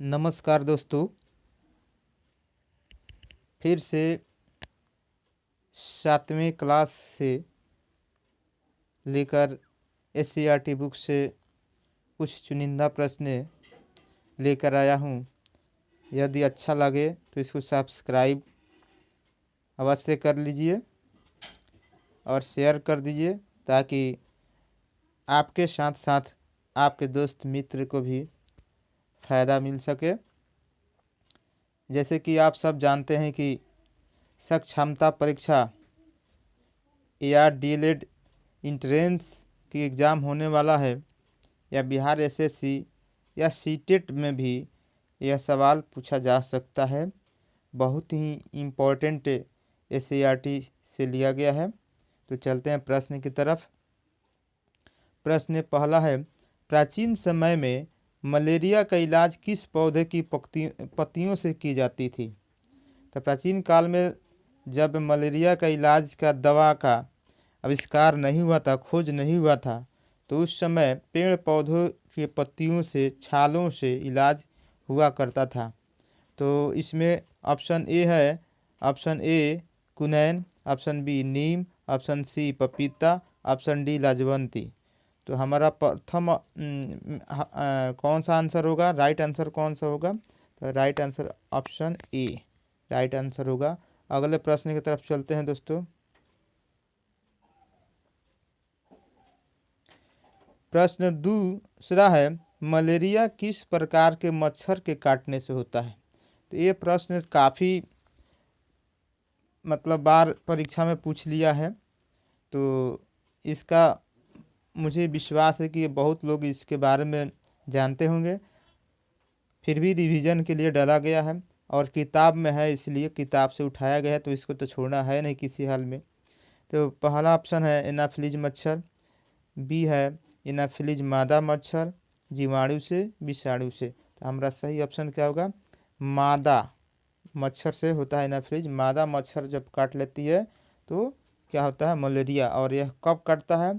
नमस्कार दोस्तों, फिर से 7वीं क्लास से लेकर SCERT बुक से कुछ चुनिंदा प्रश्न लेकर आया हूँ। यदि अच्छा लगे तो इसको सब्सक्राइब अवश्य कर लीजिए और शेयर कर दीजिए ताकि आपके साथ साथ आपके दोस्त मित्र को भी फ़ायदा मिल सके। जैसे कि आप सब जानते हैं कि सक्षमता परीक्षा या DLED इंट्रेंस की एग्ज़ाम होने वाला है, या बिहार SSC या सीटेट में भी यह सवाल पूछा जा सकता है। बहुत ही इम्पोर्टेंट SCERT से लिया गया है। तो चलते हैं प्रश्न की तरफ। प्रश्न पहला है, प्राचीन समय में मलेरिया का इलाज किस पौधे की पत्तियों से की जाती थी? तो प्राचीन काल में जब मलेरिया का इलाज का दवा का आविष्कार नहीं हुआ था, खोज नहीं हुआ था, तो उस समय पेड़ पौधों की पत्तियों से, छालों से इलाज हुआ करता था। तो इसमें ऑप्शन ए है, ऑप्शन ए कुनैन, ऑप्शन बी नीम, ऑप्शन सी पपीता, ऑप्शन डी लाजवंती। तो हमारा प्रथम कौन सा आंसर होगा, राइट आंसर कौन सा होगा? तो right answer option A right answer होगा। अगले प्रश्न की तरफ चलते हैं दोस्तों। प्रश्न दूसरा है, मलेरिया किस प्रकार के मच्छर के काटने से होता है? तो ये प्रश्न काफ़ी बार परीक्षा में पूछ लिया है, तो इसका मुझे विश्वास है कि बहुत लोग इसके बारे में जानते होंगे। फिर भी रिवीजन के लिए डाला गया है और किताब में है, इसलिए किताब से उठाया गया है, तो इसको तो छोड़ना है नहीं किसी हाल में। तो पहला ऑप्शन है एनाफिलीज मच्छर, बी है एनाफिलीज मादा मच्छर, जीवाणु से, विषाणु से। तो हमारा सही ऑप्शन क्या होगा? मादा मच्छर से होता है एनाफिलीज। मादा मच्छर जब काट लेती है तो क्या होता है? मलेरिया। और यह कब काटता है?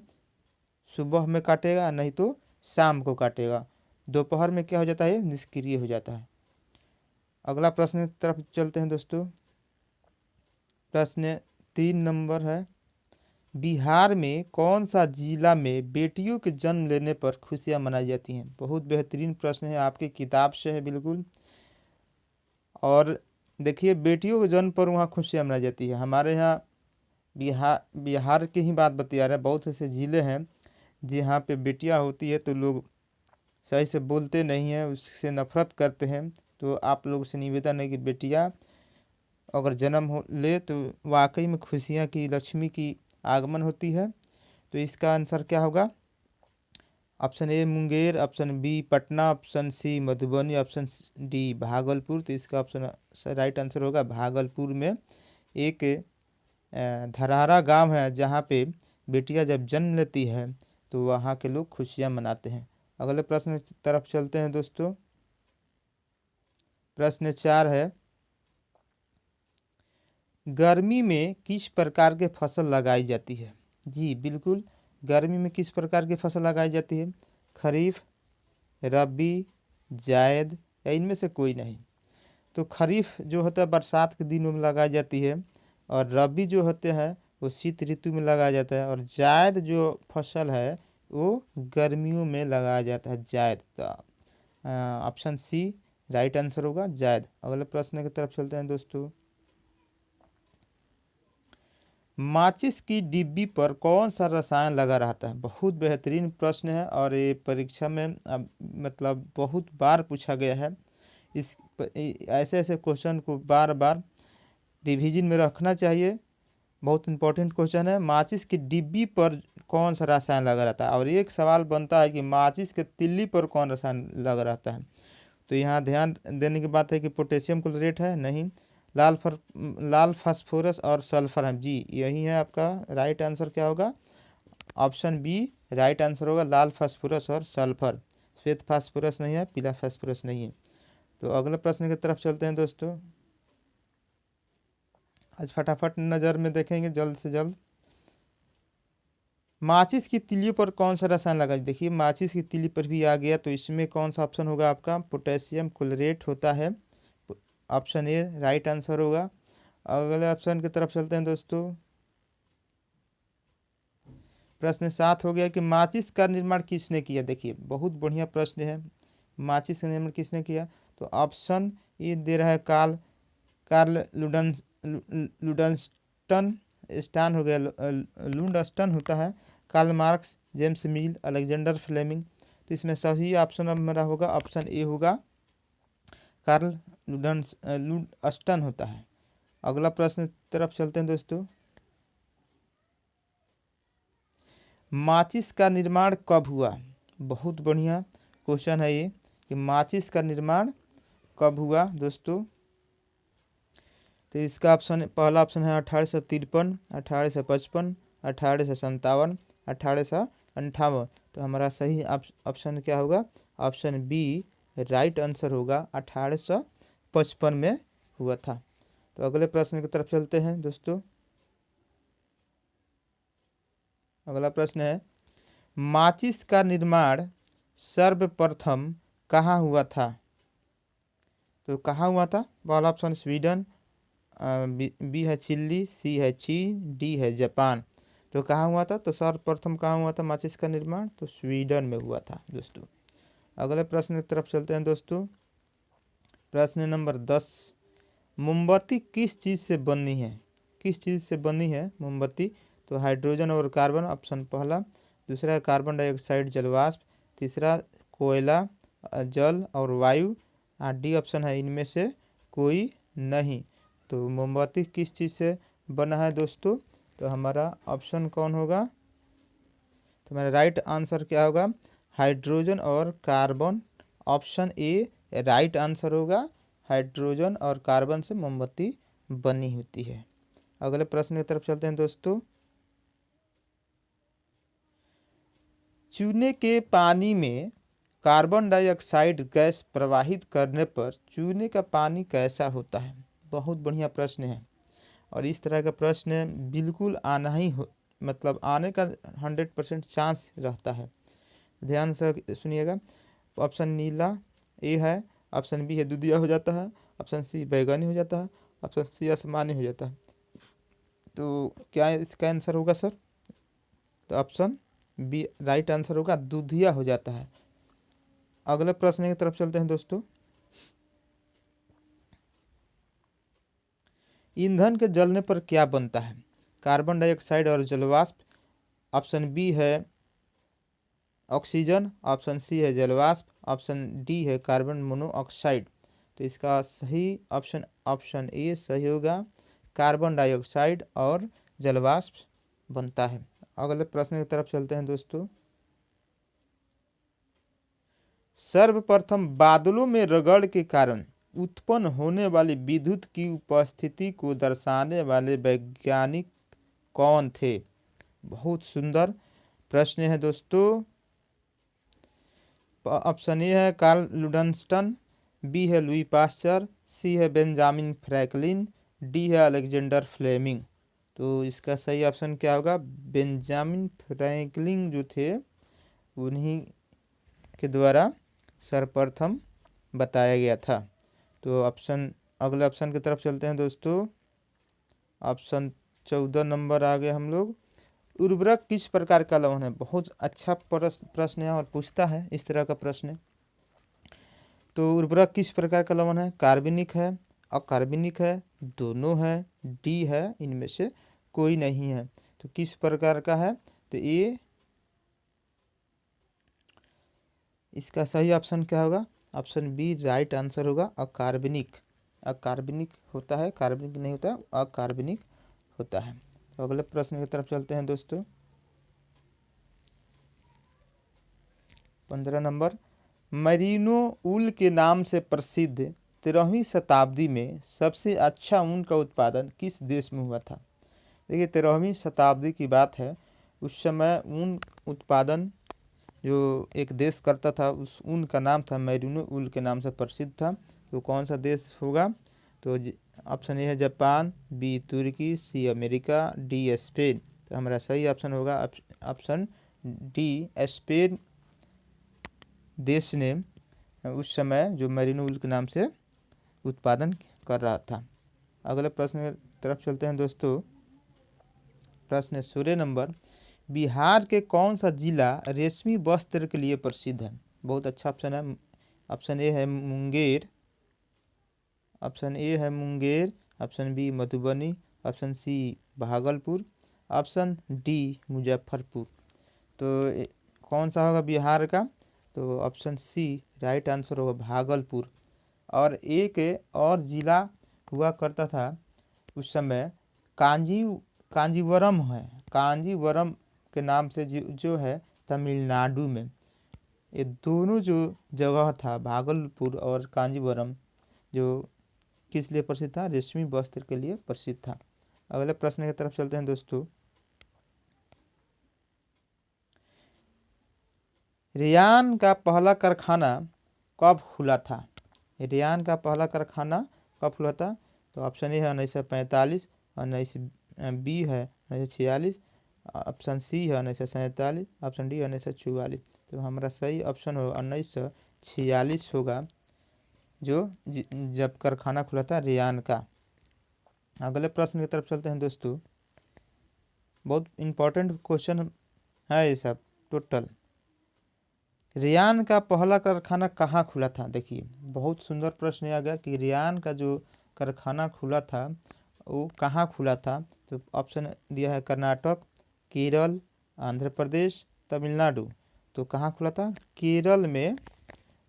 सुबह में काटेगा, नहीं तो शाम को काटेगा। दोपहर में क्या हो जाता है? निष्क्रिय हो जाता है। अगला प्रश्न की तरफ चलते हैं दोस्तों। प्रश्न 3 नंबर है, बिहार में कौन सा जिला में बेटियों के जन्म लेने पर खुशियां मनाई जाती हैं? बहुत बेहतरीन प्रश्न है, आपकी किताब से है बिल्कुल। और देखिए, बेटियों के जन्म पर वहाँ खुशियां मनाई जाती है। हमारे यहाँ बिहार की ही बात बता रहे हैं। बहुत ऐसे ज़िले हैं जहाँ पे बेटियां होती है तो लोग सही से बोलते नहीं हैं, उससे नफरत करते हैं। तो आप लोगों से निवेदन है कि बेटियां अगर जन्म हो ले तो वाकई में खुशियां की, लक्ष्मी की आगमन होती है। तो इसका आंसर क्या होगा? Option A Munger, option B Patna, option C Madhubani, option D Bhagalpur. तो इसका ऑप्शन राइट आंसर होगा भागलपुर में एक धरहरा गांव है जहां पे बेटियां जब जन्म लेती है तो वहां के लोग खुशियां मनाते हैं। अगले प्रश्न की तरफ चलते हैं दोस्तों। प्रश्न 4 है, गर्मी में किस प्रकार के फसल लगाई जाती है? जी बिल्कुल, गर्मी में किस प्रकार की फसल लगाई जाती है? खरीफ, रबी, जायद या इनमें से कोई नहीं? तो खरीफ जो होता है बरसात के दिनों में लगाई जाती है, और रबी जो होते हैं वो शीत ऋतु में लगाया जाता है, और जायद जो फसल है वो गर्मियों में लगाया जाता है, जायद। तो ऑप्शन सी राइट आंसर होगा, जायद। अगले प्रश्न की तरफ चलते हैं दोस्तों। माचिस की डिब्बी पर कौन सा रसायन लगा रहता है? बहुत बेहतरीन प्रश्न है और ये परीक्षा में बहुत बार पूछा गया है। ऐसे ऐसे क्वेश्चन को बार बार रिवीजन में रखना चाहिए। बहुत इंपॉर्टेंट क्वेश्चन है। माचिस की डिब्बी पर कौन सा रसायन लगा रहता है? और एक सवाल बनता है कि माचिस के तिल्ली पर कौन रसायन लगा रहता है? तो यहाँ ध्यान देने की बात है कि पोटेशियम क्लोरेट है, नहीं। लाल फास्फोरस और सल्फर है। जी यही है आपका राइट आंसर। क्या होगा? ऑप्शन बी राइट आंसर होगा, लाल फास्फोरस और सल्फर। श्वेत फास्फोरस नहीं है, पीला फास्फोरस नहीं है। तो अगले प्रश्न की तरफ चलते हैं दोस्तों। आज फटाफट नज़र में देखेंगे जल्द से जल्द। माचिस की तीलियों पर कौन सा रसायन लगा? देखिए माचिस की तीली पर भी आ गया, तो इसमें कौन सा ऑप्शन होगा आपका? पोटेशियम क्लोरेट होता है। ऑप्शन ए राइट आंसर होगा। अगले ऑप्शन की तरफ चलते हैं दोस्तों। प्रश्न 7 हो गया कि माचिस का निर्माण किसने किया? देखिए बहुत बढ़िया प्रश्न है। माचिस का निर्माण किसने किया? तो ऑप्शन ए दे रहा है कार्ल कार्ल लुडनस्टन स्टान हो गया, लुडनस्टन होता है, Karl Marx, James Mill, Alexander Fleming. तो इसमें सही ऑप्शन अब मेरा होगा ऑप्शन ए होगा, कार्ल लुडनस्टन होता है। अगला प्रश्न तरफ चलते हैं दोस्तों। माचिस का निर्माण कब हुआ? बहुत बढ़िया क्वेश्चन है ये कि माचिस का निर्माण कब हुआ दोस्तों। तो इसका ऑप्शन पहला ऑप्शन है 1853, 1855, 1857, 1858। तो हमारा सही ऑप्शन क्या होगा? ऑप्शन बी राइट आंसर होगा, 1855 में हुआ था। तो अगले प्रश्न की तरफ चलते हैं दोस्तों। अगला प्रश्न है माचिस का निर्माण सर्वप्रथम कहाँ हुआ था? तो कहाँ हुआ था? पहला ऑप्शन स्वीडन, बी है चिल्ली, सी है चीन, डी है जापान। तो कहाँ हुआ था? तो सर्वप्रथम कहाँ हुआ था माचिस का निर्माण? तो स्वीडन में हुआ था दोस्तों। अगले प्रश्न की तरफ चलते हैं दोस्तों। प्रश्न नंबर 10, मोमबत्ती किस चीज़ से बनी है? किस चीज़ से बनी है मोमबत्ती? तो हाइड्रोजन और कार्बन ऑप्शन पहला, दूसरा कार्बन डाइऑक्साइड जलवाष्प, तीसरा कोयला, जल और वायु, डी ऑप्शन है इनमें से कोई नहीं। तो मोमबत्ती किस चीज़ से बना है दोस्तों? तो हमारा ऑप्शन कौन होगा? तो हमारा राइट आंसर क्या होगा? हाइड्रोजन और carbon. Option A right answer होगा, हाइड्रोजन और कार्बन से मोमबत्ती बनी होती है। अगले प्रश्न की तरफ चलते हैं दोस्तों। चूने के पानी में कार्बन डाइऑक्साइड गैस प्रवाहित करने पर चूने का पानी कैसा होता है? बहुत बढ़िया प्रश्न है, और इस तरह का प्रश्न बिल्कुल आना ही मतलब आने का 100% चांस रहता है। ध्यान से सुनिएगा। ऑप्शन नीला ए है, ऑप्शन बी है दूधिया हो जाता है, ऑप्शन सी बैगनी हो जाता है, ऑप्शन सी आसमानी हो जाता है। तो क्या इसका आंसर होगा सर? तो ऑप्शन बी राइट आंसर होगा, दूधिया हो जाता है। अगले प्रश्न की तरफ चलते हैं दोस्तों। ईंधन के जलने पर क्या बनता है? कार्बन डाइऑक्साइड और जलवाष्प। ऑप्शन बी है ऑक्सीजन, ऑप्शन सी है जलवाष्प, ऑप्शन डी है कार्बन मोनोऑक्साइड। तो इसका सही ऑप्शन ऑप्शन ए सही होगा, कार्बन डाइऑक्साइड और जलवाष्प बनता है। अगले प्रश्न की तरफ चलते हैं दोस्तों। सर्वप्रथम बादलों में रगड़ के कारण उत्पन्न होने वाली विद्युत की उपस्थिति को दर्शाने वाले वैज्ञानिक कौन थे? बहुत सुंदर प्रश्न है दोस्तों। ऑप्शन ए है कार्ल लुडनस्टन, बी है लुई पास्चर, सी है बेंजामिन फ्रैंकलिन, डी है अलेक्जेंडर फ्लेमिंग। तो इसका सही ऑप्शन क्या होगा? बेंजामिन फ्रैंकलिन जो थे उन्हीं के द्वारा सर्वप्रथम बताया गया था। तो ऑप्शन अगले ऑप्शन की तरफ चलते हैं दोस्तों। ऑप्शन 14 नंबर आ गए हम लोग। उर्वरक किस प्रकार का लवण है? बहुत अच्छा प्रश्न है और पूछता है इस तरह का प्रश्न। तो उर्वरक किस प्रकार का लवण है? कार्बनिक है, अकार्बनिक है, दोनों है, डी है इनमें से कोई नहीं है। तो किस प्रकार का है? तो ये इसका सही ऑप्शन क्या होगा? ऑप्शन बी राइट आंसर होगा, अकार्बनिक। अकार्बनिक होता है, कार्बनिक नहीं होता, अकार्बनिक होता है। तो अगले प्रश्न की तरफ चलते हैं दोस्तों। 15 नंबर, मरीनो ऊल के नाम से प्रसिद्ध 13वीं शताब्दी में सबसे अच्छा ऊन का उत्पादन किस देश में हुआ था? देखिए 13वीं शताब्दी की बात है, उस समय ऊन उत्पादन जो एक देश करता था उस ऊन का नाम था मैरिनो ऊल के नाम से प्रसिद्ध था। तो कौन सा देश होगा? तो ऑप्शन ए है जापान, बी तुर्की, सी अमेरिका, डी स्पेन। तो हमारा सही ऑप्शन होगा ऑप्शन डी स्पेन देश ने उस समय जो मेरिनो वूल के नाम से उत्पादन कर रहा था। अगले प्रश्न की तरफ चलते हैं दोस्तों। प्रश्न 16 नंबर, बिहार के कौन सा जिला रेशमी वस्त्र के लिए प्रसिद्ध है? बहुत अच्छा ऑप्शन है। ऑप्शन ए है मुंगेर, ऑप्शन ए है Munger, option B Madhubani, option C Bhagalpur, option D Muzaffarpur. तो कौन सा होगा बिहार का? तो ऑप्शन सी राइट आंसर होगा भागलपुर। और एक और जिला हुआ करता था उस समय, कांजीवरम है, कांजीवरम के नाम से जो है तमिलनाडु में। ये दोनों जो जगह था भागलपुर और कांजीवरम, जो किस लिए प्रसिद्ध था? रेशमी वस्त्र के लिए प्रसिद्ध था। अगले प्रश्न की तरफ चलते हैं दोस्तों। रेयान का पहला कारखाना कब खुला था? रेयान का पहला कारखाना कब खुला था? तो ऑप्शन ए है 1945, 19 बी है 1946, ऑप्शन सी है 1947, ऑप्शन डी है 1944। तो हमारा सही ऑप्शन होगा 1946 होगा, जो जब कारखाना खुला था रेयान का। अगले प्रश्न की तरफ चलते हैं दोस्तों। बहुत इंपॉर्टेंट क्वेश्चन है ये सब टोटल। रेयान का पहला कारखाना कहाँ खुला था? देखिए बहुत सुंदर प्रश्न आ गया कि रेयान का जो कारखाना खुला था वो कहाँ खुला था। तो ऑप्शन दिया है कर्नाटक, केरल, आंध्र प्रदेश, तमिलनाडु। तो कहाँ खुला था? केरल में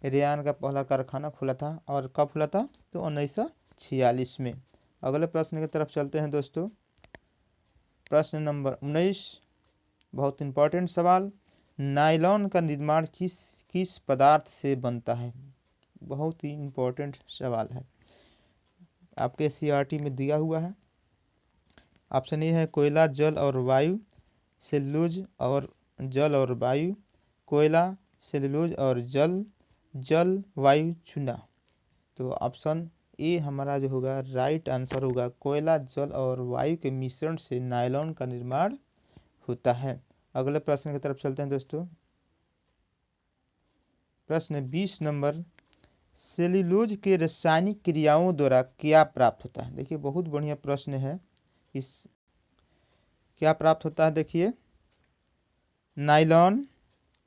रेयान का पहला कारखाना खुला था। और कब खुला था? तो 1946 में। अगले प्रश्न की तरफ चलते हैं दोस्तों। प्रश्न नंबर 19, बहुत इंपॉर्टेंट सवाल। नायलॉन का निर्माण किस पदार्थ से बनता है? बहुत ही इंपॉर्टेंट सवाल है, आपके सीआरटी में दिया हुआ है। ऑप्शन ए है कोयला, जल और वायु, सेलुलोज और जल और वायु, कोयला, सेलुलोज और जल, जल वायु चूना। तो ऑप्शन ए हमारा जो होगा राइट आंसर होगा, कोयला, जल और वायु के मिश्रण से नायलॉन का निर्माण होता है। अगले प्रश्न की तरफ चलते हैं दोस्तों। प्रश्न 20 नंबर, सेल्यूलोज के रासायनिक क्रियाओं द्वारा क्या प्राप्त होता है? देखिए बहुत बढ़िया प्रश्न है। इस क्या प्राप्त होता है? देखिए नायलॉन,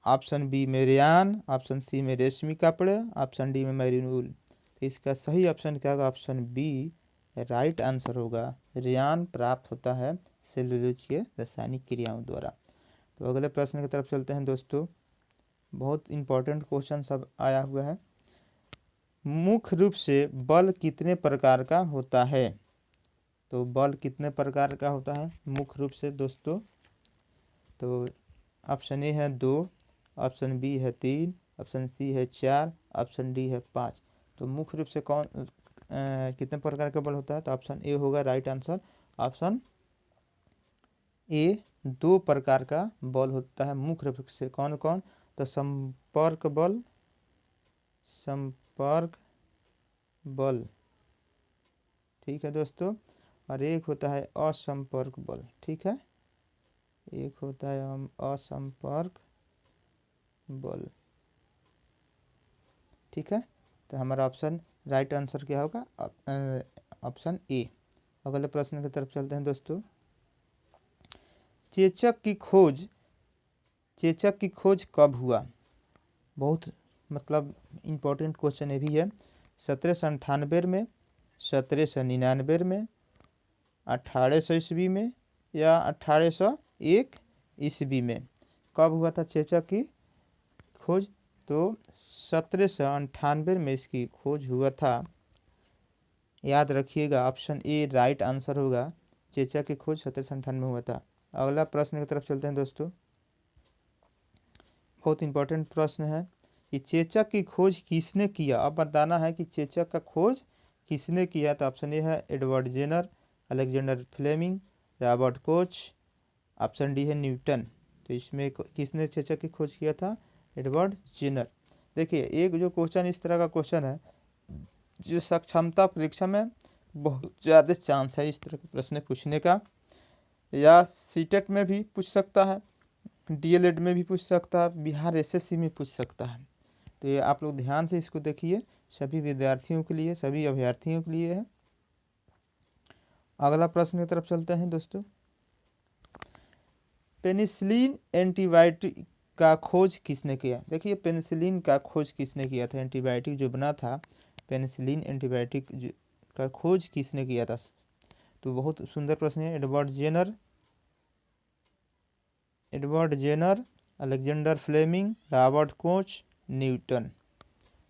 ऑप्शन बी में रेयान, ऑप्शन सी में रेशमी कपड़े, ऑप्शन डी में मैरीन वूल। तो इसका सही ऑप्शन क्या होगा? ऑप्शन बी राइट आंसर होगा, रेयान प्राप्त होता है सेल्यूलोज के रासायनिक क्रियाओं द्वारा। तो अगले प्रश्न की तरफ चलते हैं दोस्तों। बहुत इंपॉर्टेंट क्वेश्चन सब आया हुआ है। मुख्य रूप से बल कितने प्रकार का होता है? तो बल कितने प्रकार का होता है मुख्य रूप से दोस्तों? तो ऑप्शन ए है 2, ऑप्शन बी है 3, ऑप्शन सी है 4, ऑप्शन डी है 5। तो मुख्य रूप से कितने प्रकार का बल होता है? तो ऑप्शन ए होगा राइट आंसर। ऑप्शन ए 2 प्रकार का बल होता है मुख्य रूप से। कौन कौन? तो संपर्क बल, संपर्क बल, ठीक है दोस्तों, और एक होता है असंपर्क बल। ठीक है, एक होता है असंपर्क बल। ठीक है, तो हमारा ऑप्शन राइट आंसर क्या होगा? ऑप्शन ए। अगले प्रश्न की तरफ चलते हैं दोस्तों। चेचक की खोज कब हुआ? बहुत मतलब इम्पोर्टेंट क्वेश्चन ये भी है। 1798 में, 1799 में, 1800 ईस्वी में या 1801 ईस्वी में? कब हुआ था चेचक की खोज? तो 1798 में इसकी खोज हुआ था। याद रखिएगा, ऑप्शन ए राइट आंसर होगा, चेचक की खोज 1798 में हुआ था। अगला प्रश्न की तरफ चलते हैं दोस्तों। बहुत इंपॉर्टेंट प्रश्न है कि चेचक की खोज किसने किया? अब बताना है कि चेचक का खोज किसने किया। तो ऑप्शन ए है Edward Jenner, Alexander Fleming, Robert Koch, option D है न्यूटन। तो इसमें किसने चेचक की खोज किया था? Edward Jenner. देखिए एक जो क्वेश्चन इस तरह का क्वेश्चन है जो सक्षमता परीक्षा में बहुत ज़्यादा चांस है इस तरह के प्रश्न पूछने का, या सीटेट में भी पूछ सकता है, डीएलएड में भी पूछ सकता है, बिहार एसएससी में पूछ सकता है। तो ये आप लोग ध्यान से इसको देखिए, सभी विद्यार्थियों के लिए, सभी अभ्यर्थियों के लिए है। अगला प्रश्न की तरफ चलते हैं दोस्तों। पेनिसिलिन एंटीबायोटिक का खोज किसने किया? देखिए पेनिसिलिन का खोज किसने किया था, एंटीबायोटिक जो बना था पेनिसिलिन एंटीबायोटिक का खोज किसने किया था? तो बहुत सुंदर प्रश्न है। Edward Jenner, Alexander Fleming, Robert Koch, Newton.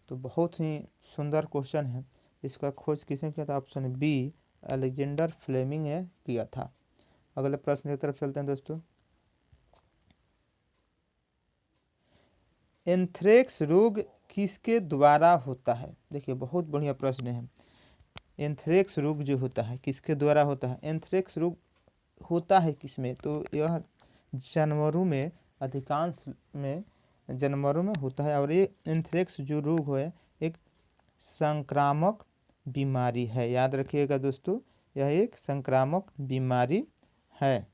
तो बहुत ही सुंदर क्वेश्चन है। इसका खोज किसने किया था? ऑप्शन बी, अलेक्जेंडर फ्लेमिंग ने किया था। अगले प्रश्न की तरफ चलते हैं दोस्तों। एंथ्रेक्स रोग किसके द्वारा होता है? देखिए बहुत बढ़िया प्रश्न है। एंथ्रेक्स रोग जो होता है किसके द्वारा होता है? एंथ्रेक्स रोग होता है किसमें? तो यह जानवरों में, अधिकांश में जानवरों में होता है। और ये एंथ्रेक्स जो रोग है एक संक्रामक बीमारी है। याद रखिएगा दोस्तों, यह एक संक्रामक बीमारी है।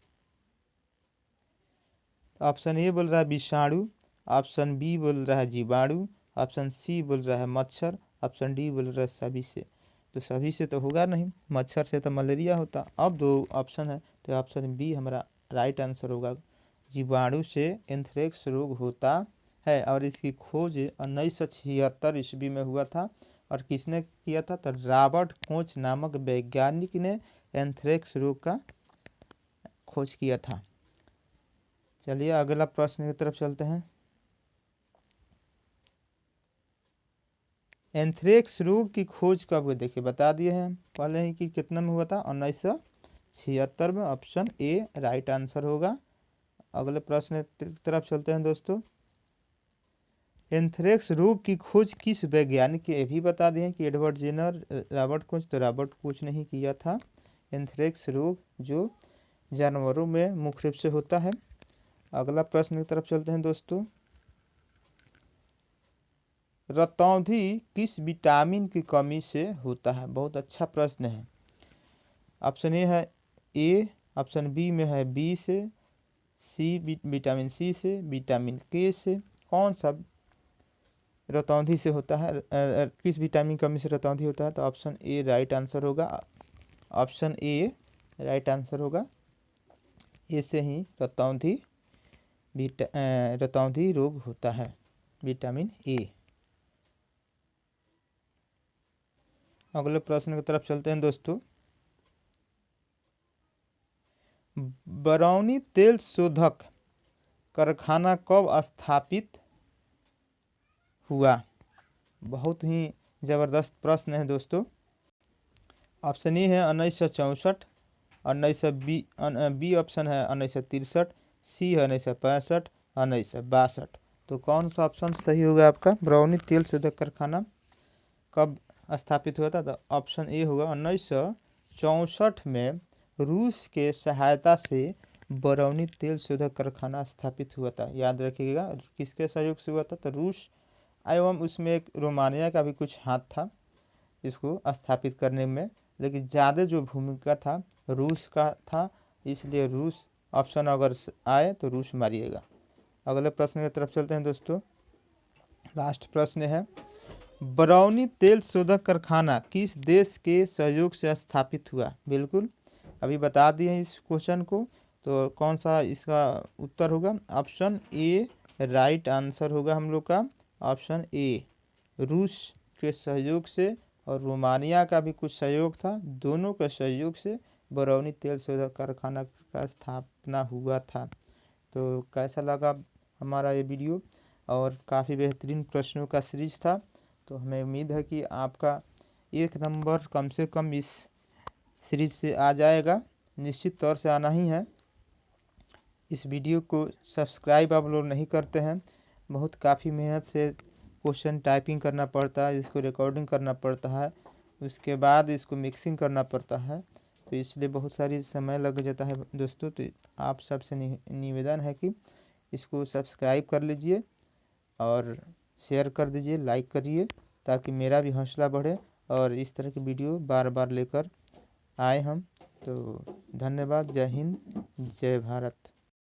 ऑप्शन ए बोल रहा है विषाणु, ऑप्शन बी बोल रहा है जीवाणु, ऑप्शन सी बोल रहा है मच्छर, ऑप्शन डी बोल रहा है सभी से। तो सभी से तो होगा नहीं, मच्छर से तो मलेरिया होता। अब दो ऑप्शन है तो ऑप्शन बी हमारा राइट आंसर होगा। जीवाणु से एंथ्रेक्स रोग होता है और इसकी खोज 1976 ईस्वी में हुआ था। और किसने किया था? तो रॉबर्ट कोच नामक वैज्ञानिक ने एंथ्रेक्स रोग का खोज किया था। चलिए अगला प्रश्न की तरफ चलते हैं। एंथ्रेक्स रोग की खोज कब हुई? देखिए बता दिए हैं पहले ही कि कितना में हुआ था, 1976 में। ऑप्शन ए राइट आंसर होगा। अगले प्रश्न की तरफ चलते हैं दोस्तों। एंथ्रेक्स रोग की खोज किस वैज्ञानिक के? भी बता दिए कि एडवर्ड जेनर, रॉबर्ट कोच। तो रॉबर्ट कोच ने ही किया था। एंथ्रेक्स रोग जो जानवरों में मुख्य रूप से होता है। अगला प्रश्न की तरफ चलते हैं दोस्तों। रतौंधी किस विटामिन की कमी से होता है? बहुत अच्छा प्रश्न है। ऑप्शन ए, ऑप्शन बी में है बी से, सी विटामिन सी से, विटामिन के से। कौन सा रतौंधी से होता है, किस विटामिन की कमी से रतौंधी होता है? तो ऑप्शन ए राइट आंसर होगा। ऑप्शन ए राइट आंसर होगा। ए से ही रतौंधी रोग होता है, विटामिन ए। अगले प्रश्न की तरफ चलते हैं दोस्तों। बरौनी तेल शोधक कारखाना कब स्थापित हुआ? बहुत ही ज़बरदस्त प्रश्न है दोस्तों। ऑप्शन ए है 1964, बी ऑप्शन है 1963, सी है 1965, 1962। तो कौन सा ऑप्शन सही होगा आपका? बरौनी तेल शोधक कारखाना कब स्थापित हुआ था? तो ऑप्शन ए होगा 1964 में रूस के सहायता से बरौनी तेल शोधक कारखाना स्थापित हुआ था। याद रखिएगा किसके सहयोग से हुआ था? तो रूस एवं उसमें एक रोमानिया का भी कुछ हाथ था इसको स्थापित करने में, लेकिन ज़्यादा जो भूमिका था रूस का था, इसलिए रूस ऑप्शन अगर आए तो रूस मारिएगा। अगले प्रश्न की तरफ चलते हैं दोस्तों। लास्ट प्रश्न है, बरौनी तेल शोधक कारखाना किस देश के सहयोग से स्थापित हुआ? बिल्कुल अभी बता दिए इस क्वेश्चन को। तो कौन सा इसका उत्तर होगा? ऑप्शन ए राइट आंसर होगा हम लोग का। ऑप्शन ए, रूस के सहयोग से और रोमानिया का भी कुछ सहयोग था, दोनों के सहयोग से बरौनी तेल शोधक कारखाना का स्थापना हुआ था। तो कैसा लगा हमारा ये वीडियो? और काफ़ी बेहतरीन प्रश्नों का सीरीज था। तो हमें उम्मीद है कि आपका 1 नंबर कम से कम इस सीरीज से आ जाएगा, निश्चित तौर से आना ही है। इस वीडियो को सब्सक्राइब आप लोग नहीं करते हैं, बहुत काफ़ी मेहनत से क्वेश्चन टाइपिंग करना पड़ता है, इसको रिकॉर्डिंग करना पड़ता है, उसके बाद इसको मिक्सिंग करना पड़ता है, तो इसलिए बहुत सारी समय लग जाता है दोस्तों। तो आप सबसे निवेदन है कि इसको सब्सक्राइब कर लीजिए और शेयर कर दीजिए, लाइक करिए, ताकि मेरा भी हौसला बढ़े और इस तरह की वीडियो बार बार लेकर आए हम। तो धन्यवाद। जय हिंद, जय भारत।